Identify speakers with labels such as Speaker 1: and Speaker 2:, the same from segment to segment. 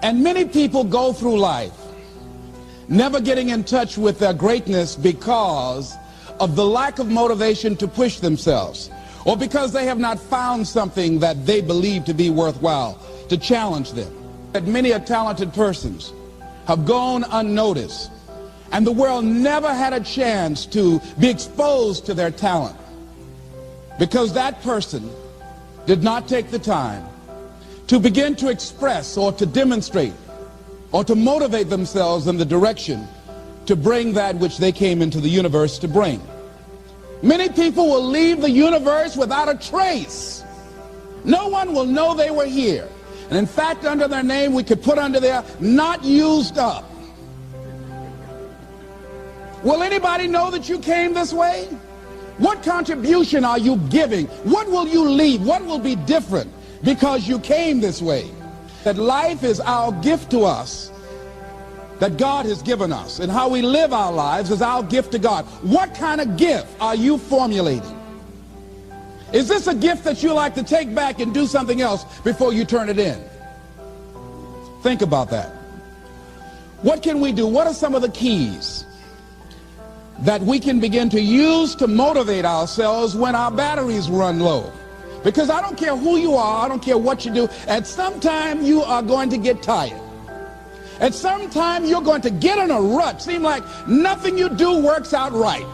Speaker 1: And many people go through life never getting in touch with their greatness because of the lack of motivation to push themselves, or because they have not found something that they believe to be worthwhile to challenge them. That many talented persons have gone unnoticed, and the world never had a chance to be exposed to their talent because that person did not take the time to begin to express or to demonstrate or to motivate themselves in the direction to bring that which they came into the universe to bring. Many people will leave the universe without a trace. No one will know they were here. And in fact, under their name, we could put under there, not used up. Will anybody know that you came this way? What contribution are you giving? What will you leave? What will be different because you came this way? That life is our gift to us, that God has given us, and how we live our lives is our gift to God. What kind of gift are you formulating? Is this a gift that you like to take back and do something else before you turn it in? Think about that. What can we do? What are some of the keys that we can begin to use to motivate ourselves when our batteries run low? Because I don't care who you are, I don't care what you do, at some time you are going to get tired. At some time you're going to get in a rut. Seem like nothing you do works out right.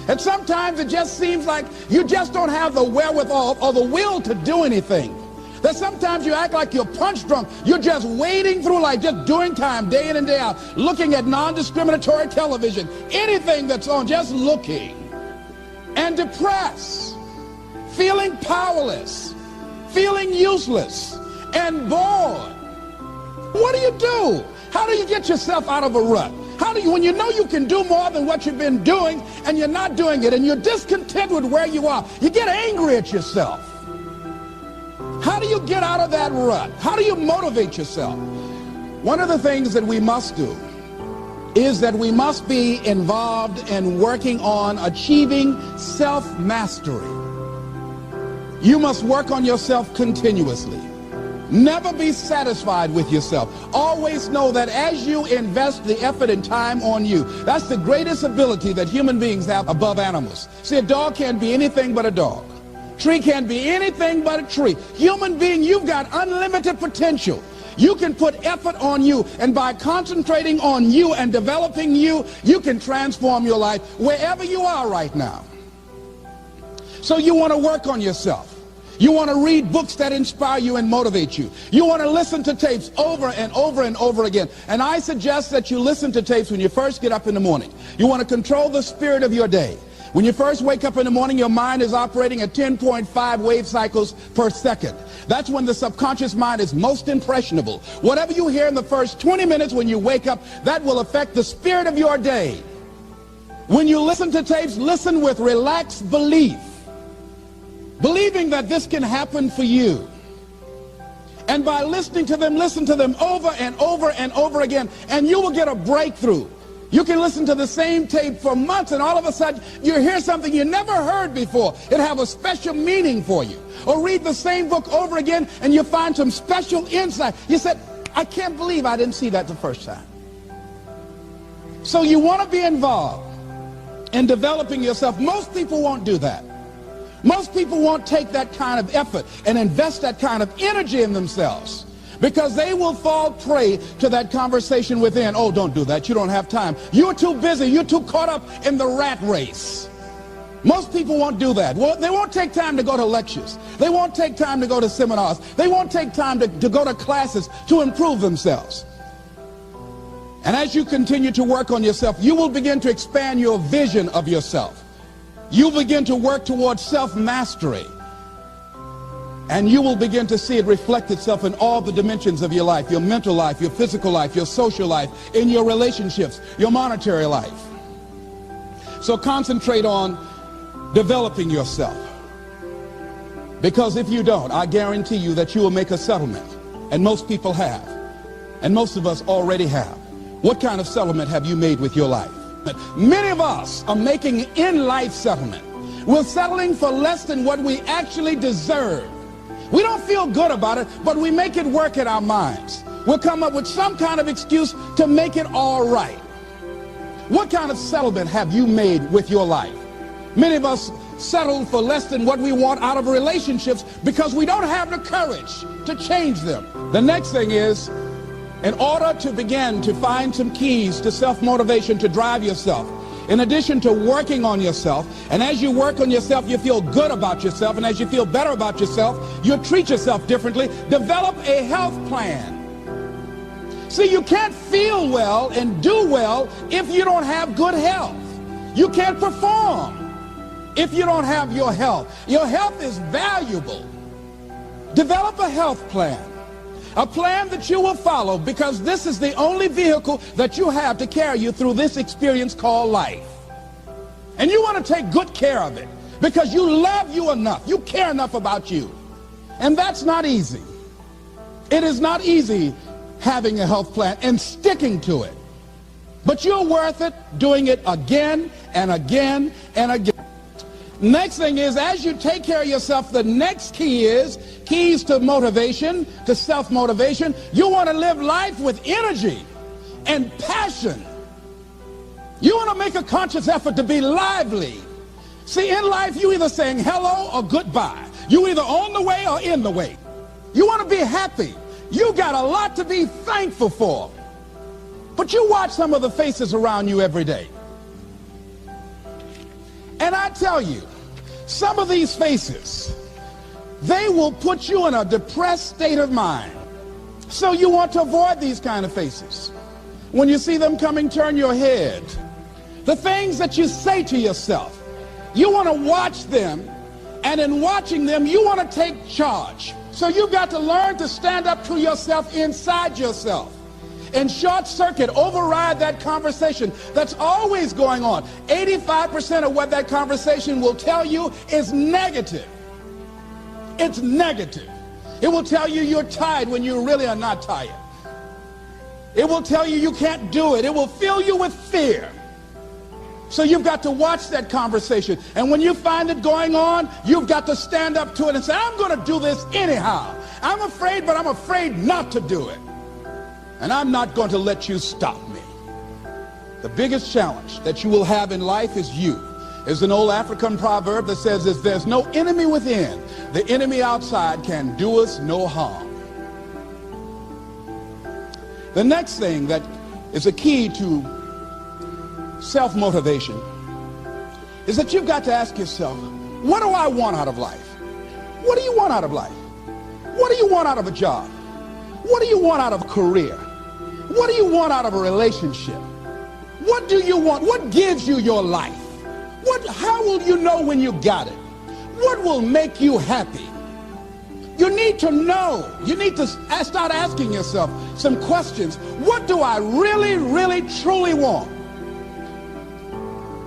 Speaker 1: And sometimes it just seems like you just don't have the wherewithal or the will to do anything. That sometimes you act like you're punch drunk. You're just wading through life, just doing time day in and day out, looking at non-discriminatory television, anything that's on, just looking. And depressed, feeling powerless, feeling useless, and bored. What do? How do you get yourself out of a rut? How do you, when you know you can do more than what you've been doing and you're not doing it and you're discontent with where you are, you get angry at yourself. How do you get out of that rut? How do you motivate yourself? One of the things that we must do is that we must be involved in working on achieving self-mastery. You must work on yourself continuously. Never be satisfied with yourself. Always know that as you invest the effort and time on you, that's the greatest ability that human beings have above animals. See, a dog can't be anything but a dog. Tree can't be anything but a tree. Human being, you've got unlimited potential. You can put effort on you, and by concentrating on you and developing you, you can transform your life wherever you are right now. So you want to work on yourself. You want to read books that inspire you and motivate you. You want to listen to tapes over and over and over again. And I suggest that you listen to tapes when you first get up in the morning. You want to control the spirit of your day. When you first wake up in the morning, your mind is operating at 10.5 wave cycles per second. That's when the subconscious mind is most impressionable. Whatever you hear in the first 20 minutes when you wake up, that will affect the spirit of your day. When you listen to tapes, listen with relaxed belief, believing that this can happen for you. And by listening to them, listen to them over and over and over again, and you will get a breakthrough. You can listen to the same tape for months, and all of a sudden you hear something you never heard before. It'll have a special meaning for you. Or read the same book over again, and you find some special insight. You said, I can't believe I didn't see that the first time. So you want to be involved in developing yourself. Most people won't do that. Most people won't take that kind of effort and invest that kind of energy in themselves, because they will fall prey to that conversation within. Oh, don't do that. You don't have time. You're too busy. You're too caught up in the rat race. Most people won't do that. Well, they won't take time to go to lectures. They won't take time to go to seminars. They won't take time to go to classes to improve themselves. And as you continue to work on yourself, you will begin to expand your vision of yourself. You begin to work towards self-mastery. And you will begin to see it reflect itself in all the dimensions of your life, your mental life, your physical life, your social life, in your relationships, your monetary life. So concentrate on developing yourself. Because if you don't, I guarantee you that you will make a settlement. And most people have. And most of us already have. What kind of settlement have you made with your life? Many of us are making in-life settlement. We're settling for less than what we actually deserve. We don't feel good about it, but we make it work in our minds. We'll come up with some kind of excuse to make it all right. What kind of settlement have you made with your life? Many of us settle for less than what we want out of relationships because we don't have the courage to change them. The next thing is, in order to begin to find some keys to self-motivation to drive yourself, in addition to working on yourself, and as you work on yourself, you feel good about yourself, and as you feel better about yourself, you treat yourself differently. Develop a health plan. See, you can't feel well and do well if you don't have good health. You can't perform if you don't have your health. Your health is valuable. Develop a health plan. A plan that you will follow, because this is the only vehicle that you have to carry you through this experience called life. And you want to take good care of it because you love you enough. You care enough about you. And that's not easy. It is not easy having a health plan and sticking to it. But you're worth it doing it again and again and again. Next thing is, as you take care of yourself, the next key is keys to motivation, to self-motivation. You want to live life with energy and passion. You want to make a conscious effort to be lively. See, in life, you either saying hello or goodbye. You either on the way or in the way. You want to be happy. You got a lot to be thankful for. But you watch some of the faces around you every day. And I tell you, some of these faces, they will put you in a depressed state of mind. So you want to avoid these kind of faces. When you see them coming, turn your head. The things that you say to yourself, you want to watch them, and in watching them, you want to take charge. So you've got to learn to stand up to yourself inside yourself and short circuit, override that conversation that's always going on. 85% of what that conversation will tell you is negative. It's negative. It will tell you you're tired when you really are not tired. It will tell you you can't do it. It will fill you with fear. So you've got to watch that conversation. And when you find it going on, you've got to stand up to it and say, I'm going to do this anyhow. I'm afraid, but I'm afraid not to do it. And I'm not going to let you stop me. The biggest challenge that you will have in life is you. There's an old African proverb that says, if there's no enemy within, the enemy outside can do us no harm. The next thing that is a key to self-motivation is that you've got to ask yourself, what do I want out of life? What do you want out of life? What do you want out of a job? What do you want out of a career? What do you want out of a relationship? What do you want? What gives you your life? How will you know when you got it? What will make you happy? You need to know. You need to start asking yourself some questions. What do I really, really, truly want?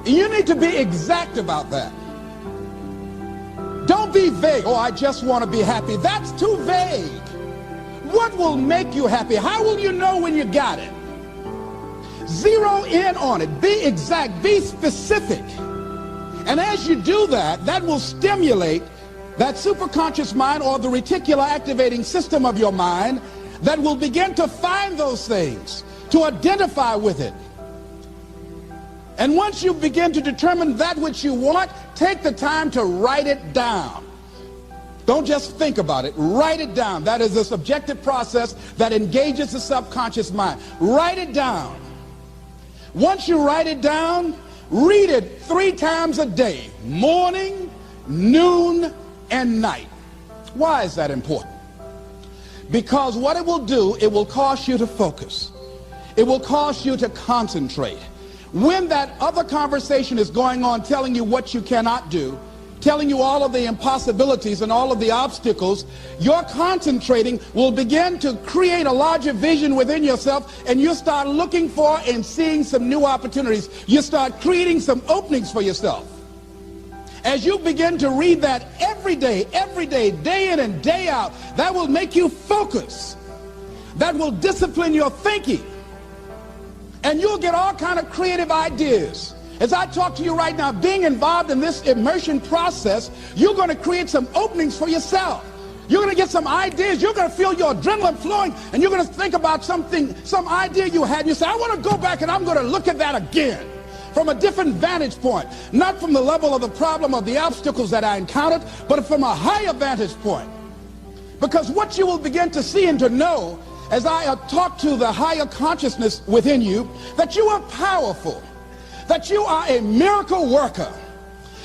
Speaker 1: You need to be exact about that. Don't be vague. Oh, I just want to be happy. That's too vague. What will make you happy? How will you know when you got it? Zero in on it. Be exact. Be specific. And as you do that, that will stimulate that superconscious mind, or the reticular activating system of your mind, that will begin to find those things, to identify with it. And once you begin to determine that which you want, take the time to write it down. Don't just think about it. Write it down. That is a subjective process that engages the subconscious mind. Write it down. Once you write it down, read it 3 times a day, morning, noon, and night. Why is that important? Because what it will do, it will cause you to focus. It will cause you to concentrate. When that other conversation is going on telling you what you cannot do, telling you all of the impossibilities and all of the obstacles, your concentrating will begin to create a larger vision within yourself, and you start looking for and seeing some new opportunities. You start creating some openings for yourself. As you begin to read that every day, day in and day out, that will make you focus. That will discipline your thinking. And you'll get all kind of creative ideas. As I talk to you right now, being involved in this immersion process, you're going to create some openings for yourself. You're going to get some ideas. You're going to feel your adrenaline flowing, and you're going to think about something, some idea you had. And you say, I want to go back and I'm going to look at that again from a different vantage point, not from the level of the problem or the obstacles that I encountered, but from a higher vantage point. Because what you will begin to see and to know as I talk to the higher consciousness within you, that you are powerful, that you are a miracle worker.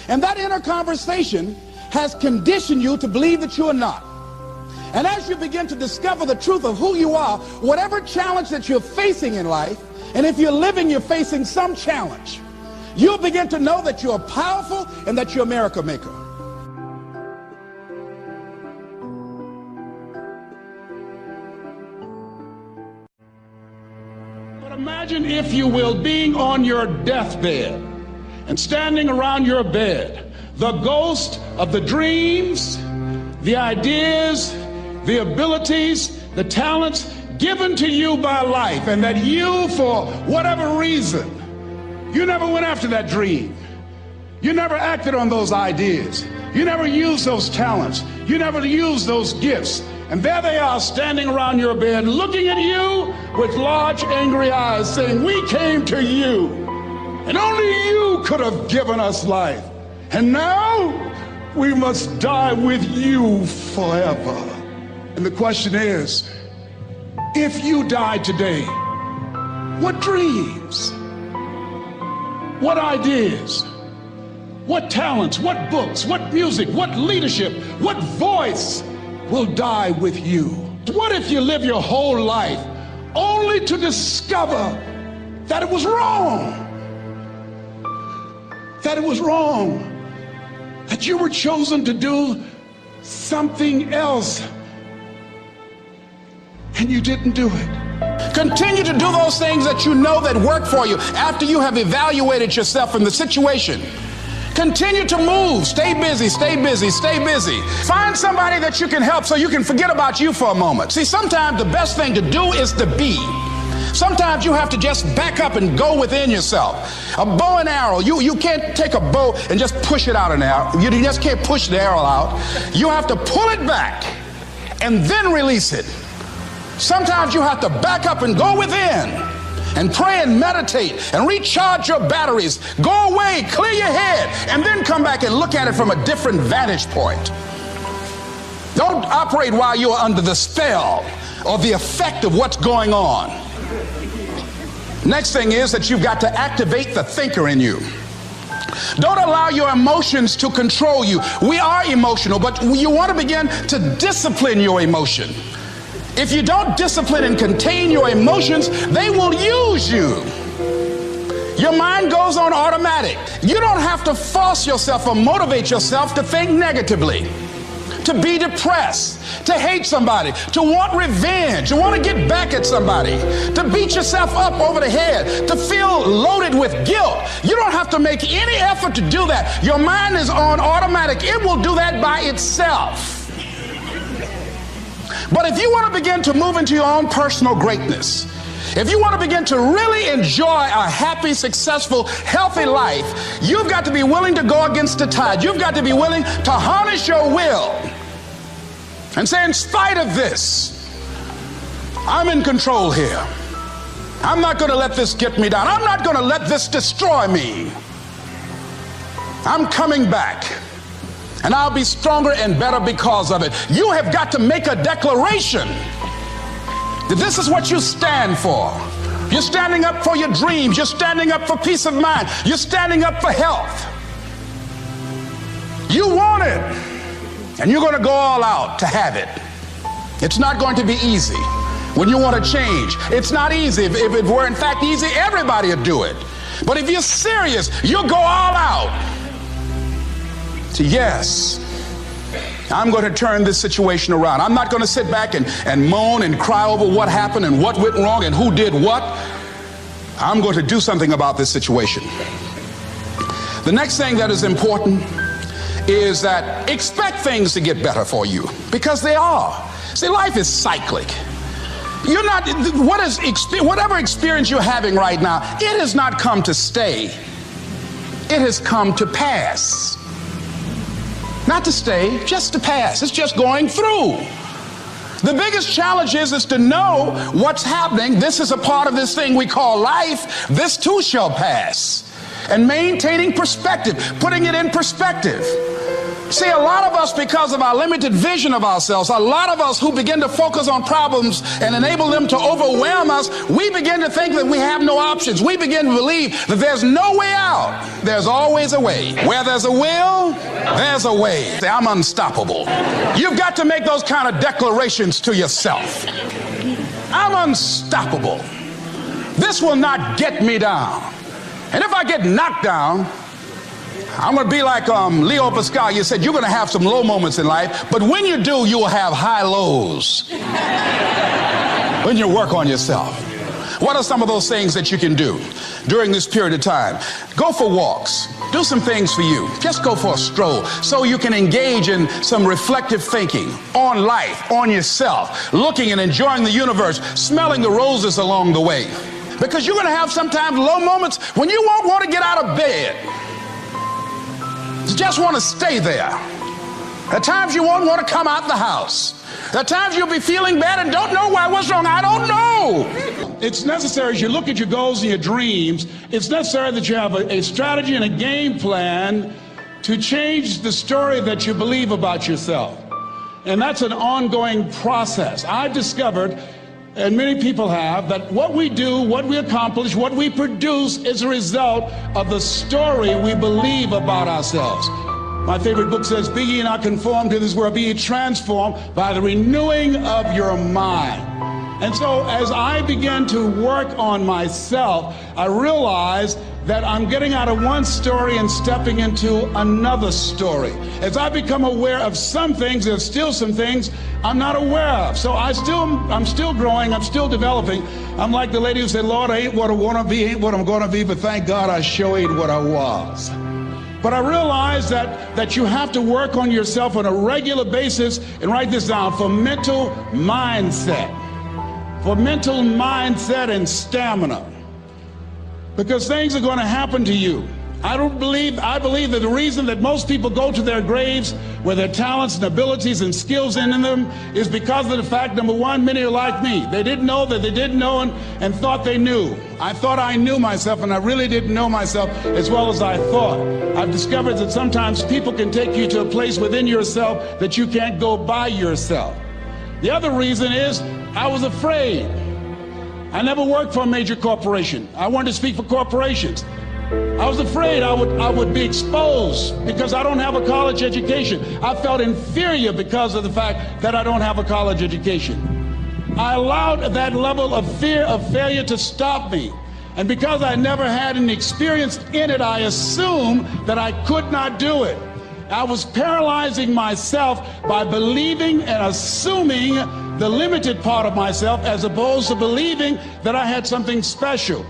Speaker 1: And that inner conversation has conditioned you to believe that you are not. And as you begin to discover the truth of who you are, whatever challenge that you're facing in life, and if you're living, you're facing some challenge, you'll begin to know that you're powerful and that you're a miracle maker. But imagine, if you will, being on your deathbed and standing around your bed, the ghost of the dreams, the ideas, the abilities, the talents given to you by life, and that you, for whatever reason, you never went after that dream. You never acted on those ideas. You never used those talents. You never used those gifts. And there they are standing around your bed looking at you with large angry eyes saying, we came to you and only you could have given us life. And now we must die with you forever. And the question is, if you died today, what dreams, what ideas, what talents, what books, what music, what leadership, what voice will die with you? What if you live your whole life only to discover that it was wrong? That it was wrong. That you were chosen to do something else and you didn't do it. Continue to do those things that you know that work for you after you have evaluated yourself in the situation. Continue to move. Stay busy, stay busy, stay busy. Find somebody that you can help so you can forget about you for a moment. See, sometimes the best thing to do is to be. Sometimes you have to just back up and go within yourself. A bow and arrow, you can't take a bow and just push it out an arrow. You just can't push the arrow out. You have to pull it back and then release it. Sometimes you have to back up and go within and pray and meditate and recharge your batteries. Go away, clear your head, and then come back and look at it from a different vantage point. Don't operate while you're under the spell or the effect of what's going on. Next thing is that you've got to activate the thinker in you. Don't allow your emotions to control you. We are emotional, but you want to begin to discipline your emotion. If you don't discipline and contain your emotions, they will use you. Your mind goes on automatic. You don't have to force yourself or motivate yourself to think negatively, to be depressed, to hate somebody, to want revenge, to want to get back at somebody, to beat yourself up over the head, to feel loaded with guilt. You don't have to make any effort to do that. Your mind is on automatic. It will do that by itself. But if you want to begin to move into your own personal greatness, if you want to begin to really enjoy a happy, successful, healthy life, you've got to be willing to go against the tide. You've got to be willing to harness your will and say, in spite of this, I'm in control here. I'm not going to let this get me down. I'm not going to let this destroy me. I'm coming back. And I'll be stronger and better because of it. You have got to make a declaration that this is what you stand for. You're standing up for your dreams. You're standing up for peace of mind. You're standing up for health. You want it, and you're going to go all out to have it. It's not going to be easy when you want to change. It's not easy. If it were in fact easy, everybody would do it. But if you're serious, you'll go all out. So yes, I'm going to turn this situation around. I'm not going to sit back and moan and cry over what happened and what went wrong and who did what. I'm going to do something about this situation. The next thing that is important is that expect things to get better for you, because they are. See, life is cyclic. You're not, whatever experience you're having right now, it has not come to stay. It has come to pass. Not to stay, just to pass. It's just going through. The biggest challenge is to know what's happening. This is a part of this thing we call life. This too shall pass. And maintaining perspective, putting it in perspective. See, a lot of us, because of our limited vision of ourselves, a lot of us who begin to focus on problems and enable them to overwhelm us, we begin to think that we have no options. We begin to believe that there's no way out. There's always a way. Where there's a will, there's a way. I'm unstoppable. You've got to make those kind of declarations to yourself. I'm unstoppable. This will not get me down. And if I get knocked down, I'm going to be like Leo Pascal. You said you're going to have some low moments in life, but when you do, you will have high lows when you work on yourself. What are some of those things that you can do during this period of time? Go for walks. Do some things for you. Just go for a stroll so you can engage in some reflective thinking on life, on yourself, looking and enjoying the universe, smelling the roses along the way. Because you're going to have sometimes low moments when you won't want to get out of bed. You just want to stay there. At times you won't want to come out the house. At times you'll be feeling bad and don't know why. What's wrong? I don't know. It's necessary as you look at your goals and your dreams, it's necessary that you have a strategy and a game plan to change the story that you believe about yourself. And that's an ongoing process. I've discovered, and many people have, that what we do, what we accomplish, what we produce is a result of the story we believe about ourselves. My favorite book says, "Be ye not conformed to this world, be ye transformed by the renewing of your mind." And so as I began to work on myself, I realized that I'm getting out of one story and stepping into another story. As I become aware of some things, there's still some things I'm not aware of. So I'm still growing, I'm still developing. I'm like the lady who said, "Lord, I ain't what I want to be, ain't what I'm going to be, but thank God I sure ain't what I was." But I realized that you have to work on yourself on a regular basis, and write this down, for mental mindset. For mental mindset and stamina. Because things are going to happen to you. I believe that the reason that most people go to their graves with their talents and abilities and skills in them is because of the fact, number one, many are like me. They didn't know that they didn't know and thought they knew. I thought I knew myself, and I really didn't know myself as well as I thought. I've discovered that sometimes people can take you to a place within yourself that you can't go by yourself. The other reason is I was afraid. I never worked for a major corporation. I wanted to speak for corporations. I was afraid I would be exposed because I don't have a college education. I felt inferior because of the fact that I don't have a college education. I allowed that level of fear of failure to stop me. And because I never had any experience in it, I assumed that I could not do it. I was paralyzing myself by believing and assuming the limited part of myself as opposed to believing that I had something special.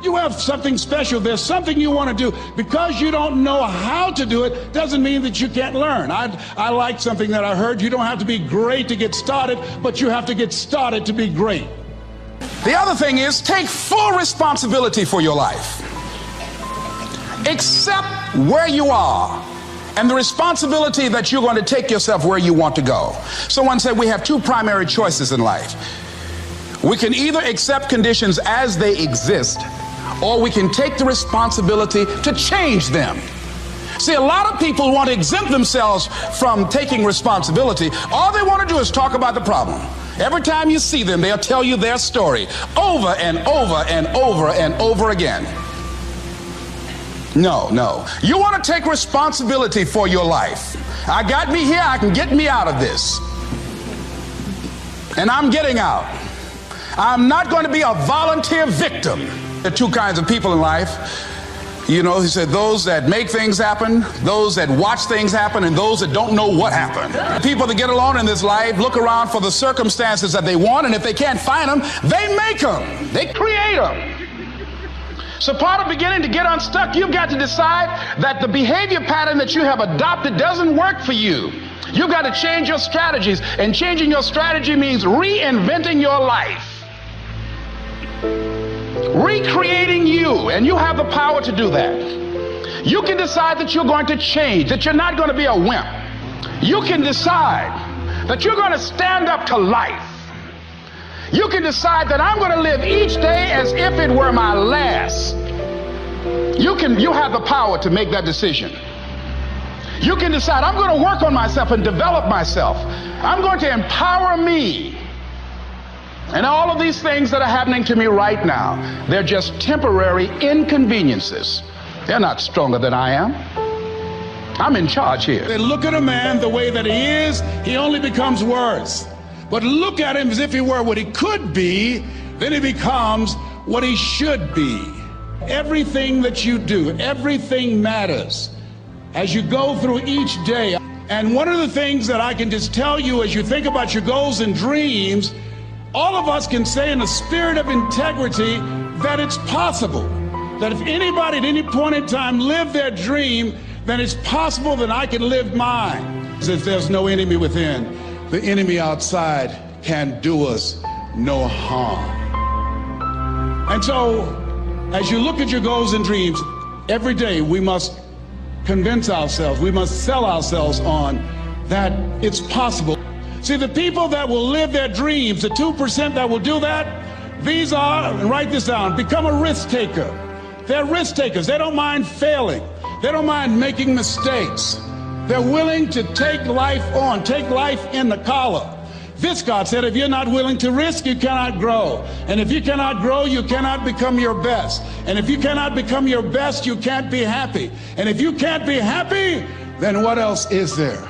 Speaker 1: You have something special. There's something you want to do. Because you don't know how to do it doesn't mean that you can't learn. I like something that I heard. You don't have to be great to get started, but you have to get started to be great. The other thing is take full responsibility for your life. Accept where you are and the responsibility that you're going to take yourself where you want to go. Someone said we have two primary choices in life. We can either accept conditions as they exist, or we can take the responsibility to change them. See, a lot of people want to exempt themselves from taking responsibility. All they want to do is talk about the problem. Every time you see them, they'll tell you their story over and over and over and over again. No. You want to take responsibility for your life. I got me here, I can get me out of this. And I'm getting out. I'm not going to be a volunteer victim. There are two kinds of people in life. You know, he said those that make things happen, those that watch things happen, and those that don't know what happened. People that get along in this life look around for the circumstances that they want, and if they can't find them, they make them. They create them. So part of beginning to get unstuck, you've got to decide that the behavior pattern that you have adopted doesn't work for you. You've got to change your strategies, and changing your strategy means reinventing your life. Recreating you, and you have the power to do that. You can decide that you're going to change, that you're not going to be a wimp. You can decide that you're going to stand up to life. You can decide that I'm going to live each day as if it were my last. You have the power to make that decision. You can decide, I'm going to work on myself and develop myself. I'm going to empower me. And all of these things that are happening to me right now, they're just temporary inconveniences. They're not stronger than I am. I'm in charge here.
Speaker 2: They look at a man the way that he is, he only becomes worse. But look at him as if he were what he could be, then he becomes what he should be. Everything that you do, everything matters as you go through each day. And one of the things that I can just tell you as you think about your goals and dreams, all of us can say in a spirit of integrity that it's possible. That if anybody at any point in time lived their dream, then it's possible that I can live mine. If there's no enemy within, the enemy outside can do us no harm. And so, as you look at your goals and dreams, every day we must convince ourselves, we must sell ourselves on that it's possible. See, the people that will live their dreams, the 2% that will do that, these are, and write this down, become a risk taker. They're risk takers. They don't mind failing. They don't mind making mistakes. They're willing to take life on, take life in the collar. God said, if you're not willing to risk, you cannot grow. And if you cannot grow, you cannot become your best. And if you cannot become your best, you can't be happy. And if you can't be happy, then what else is there?